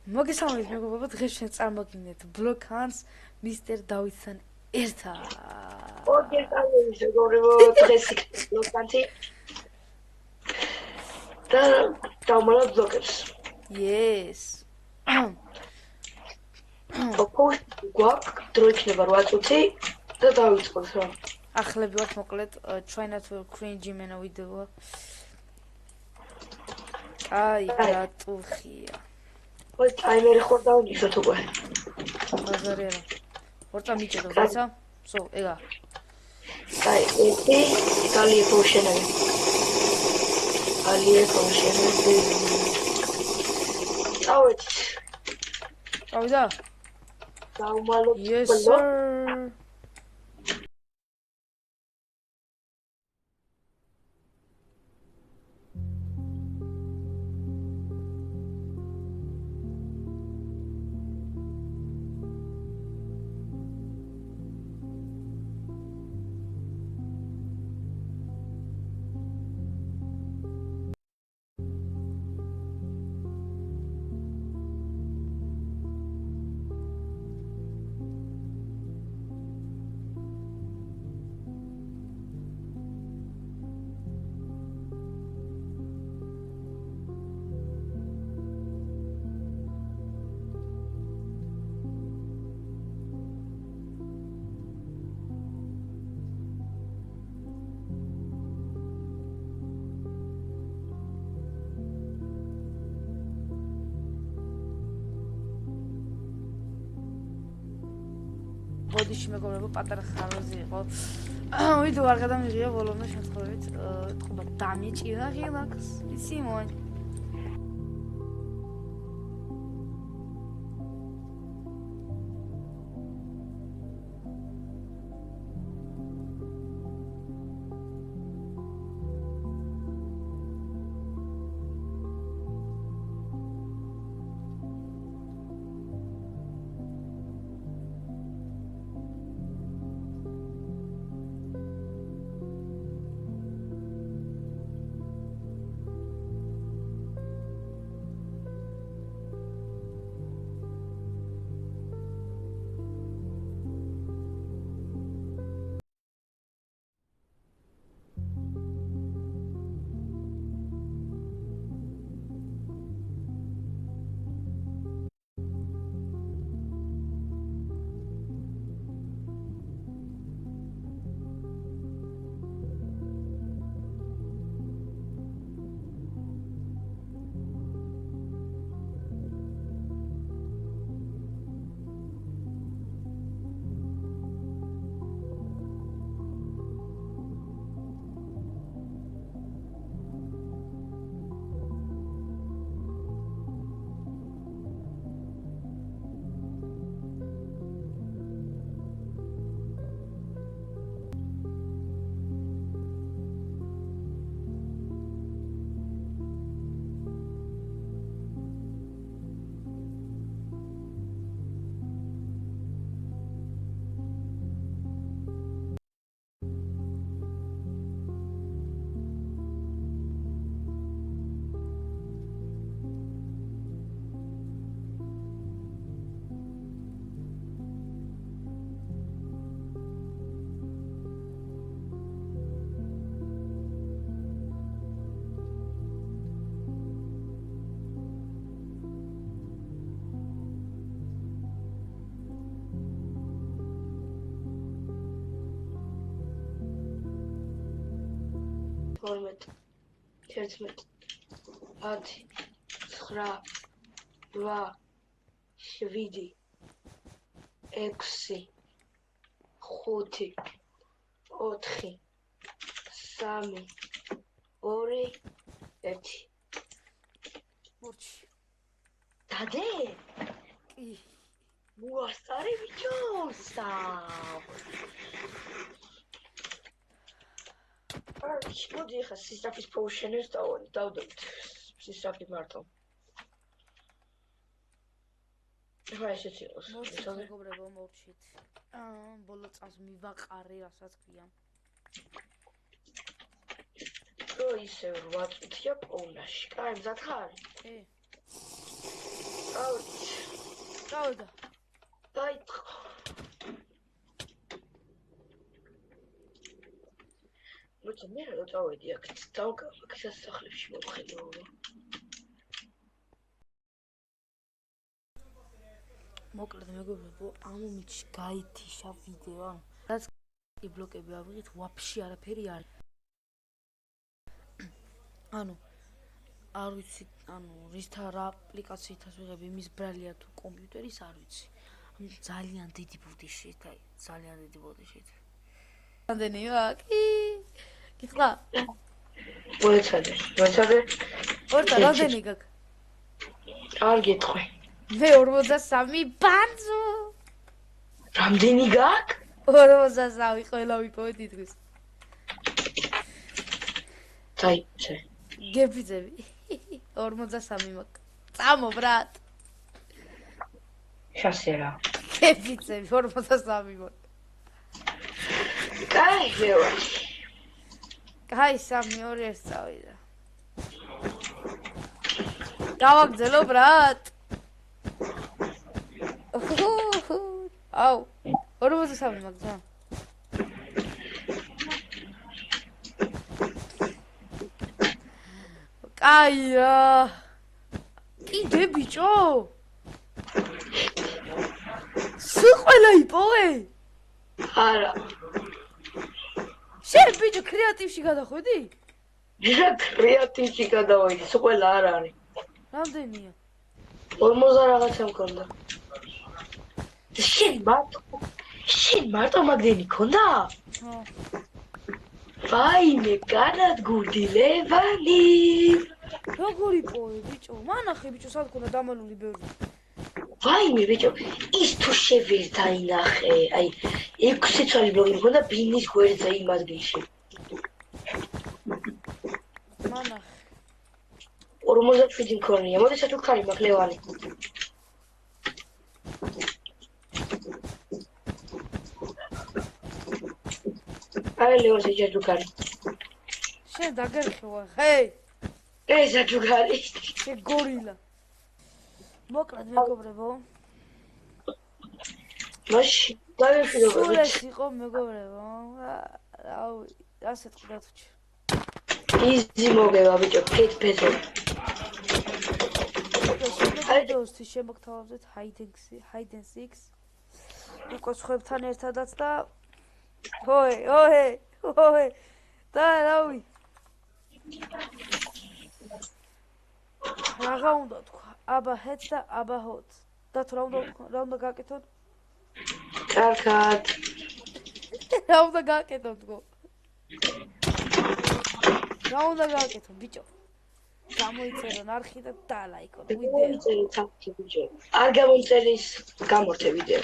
მოგესალმებით მეგობრებო, დღეს ჩვენ წარმოგიდგენთ ბლოკანს მისტერ დავითთან ერთად. მოგესალმებით მეგობრებო, დღეს იქნება ბლოკანტი და დავმალავ ბლოკებს. Yes. პოსტი გვაქვს, დრო იქნება 8 წუთი და დავიწყოთ რა. ახლები ვართ მოკლედ try not to cringe იმენა ვიდეო. აი, გატუხია. ой, ტაიმერი ხوار დავნიშნოთ უკვე. ბაზარი არა. ორტა მიჭედო, ზეცა? სო, ეგა. აი, ერთი გალია პოუშენები. გალია პოუშენები. წავედით. წავიდა? დავმალოთ Yes ბლოკ. sir. ბოდიში მეგობრებო, პატარა ხაროზი იყო. ვიდეო არ გადამიღია ბოლომდე შემთხვევით. თქობა დამიჭირა ღილაკს. იცი მოი. Format 11 10 9 8 7 6 5 4 3 2 1 მორჩი. დადე კი. მოასწარე ბიჭოსა მოდი ახლა სისტრაფის პოუშენებს დავდოთ სისტრაფი მარტო ახლა ესეც იყოს მორჩით მეგობრებო, მორჩით. ბოლო წამს მივაყარე, რასაც ქვია. რო ისევ 8 წუთია პოვნაში. კაი, მზად ხარ? კი. გავიდა. დაიწყო. მოიცა მე რა წავედი აქ დავკავ სასახლეში მომხედრობა. მოკლედ მეგობრებო, ამომიჩ გაითიშა ვიდეო, ანუ რაც ბლოკები ავიღეთ, ვაფშე არაფერი არის. ანუ არ ვიცი, ანუ რისთა რა აპლიკაციითაც ვიღებ, იმის ბრალია თუ კომპიუტერის არ ვიცი. ანუ ძალიან დიდი ბუდიშით, აი, ძალიან დიდი ბუდიშით. რამდენი ვაკი? გითხრა? მოიცადე. ორტა რამდენი გაქვს? არ გეტყვი. მე 43 ბანძო. რამდენი გაქვს? 43 ყველა ვიპოვეთ ითქვის. დაიწე. გეფიცები. 43 მაქვს. წამო ბრატ. შასერა. გეფიცები 43 მაქვს. კაი, ვევა. კაი, 3-2 1 წავიდა. გავაგზელო ბრატ. აუ, 43 მაქვს რა. კაი რა. კიდე ბიჭო. სიყველა იპოვე? არა. შენ ბიჭო კრეატივში გადახვედი? რა კრეატივში გადავედი, ყველა არ არის. რამდენია? 40 რაღაცა მქონდა. შენ მარტო მაგდენი ქონდა? ხო. ვაიმე, განადგურდი ლევანი. როგორი პოვე ბიჭო? მანახე ბიჭო, სად ქონდა დამალული ბევრი. ვაიმე ბიჭო, ის თუ შევერ დაინახე, აი 6 წელი ბლოგი მქონდა ბინის გვერდზე იმ ადგილში. მანახე. 47 მქონია, მოდი საჩუქარი მაქვს ლევანი. აი ლევანი საჩუქარი. შენ დაგერხევა, ჰეი. ეს საჩუქარი. შენ გორილა. მოკლედ მეგობრებო. მაშინ დაიშვიდო. სულ ეს იყო მეგობრებო. რავი, ასე თქვა თუ. იზი მოგევა ბიჭო, კეთ ფესო. ვიდეოსთვის შემოგთავაზეთ hide and seek. უკვე სხვებთან ერთადაც და ოე. და რავი. რა უნდა თქვა? აბა ჰეც და აბა ჰოთ. და თუ რა უნდა გაკეთოთ? კარგად. რა უნდა გაკეთოთ გო? რა უნდა გაკეთო ბიჭო? გამოიწერო არხი და დალაიქოთ ვიდეო. არ გამოიწერის გამორთე ვიდეო.